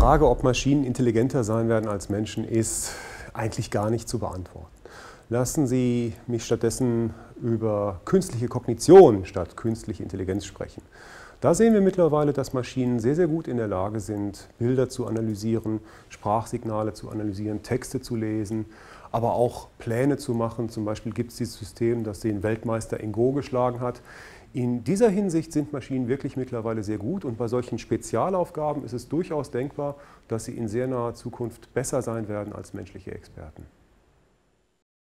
Frage, ob Maschinen intelligenter sein werden als Menschen, ist eigentlich gar nicht zu beantworten. Lassen Sie mich stattdessen über künstliche Kognition statt künstliche Intelligenz sprechen. Da sehen wir mittlerweile, dass Maschinen sehr, sehr gut in der Lage sind, Bilder zu analysieren, Sprachsignale zu analysieren, Texte zu lesen, aber auch Pläne zu machen. Zum Beispiel gibt es dieses System, das den Weltmeister in Go geschlagen hat. In dieser Hinsicht sind Maschinen wirklich mittlerweile sehr gut und bei solchen Spezialaufgaben ist es durchaus denkbar, dass sie in sehr naher Zukunft besser sein werden als menschliche Experten.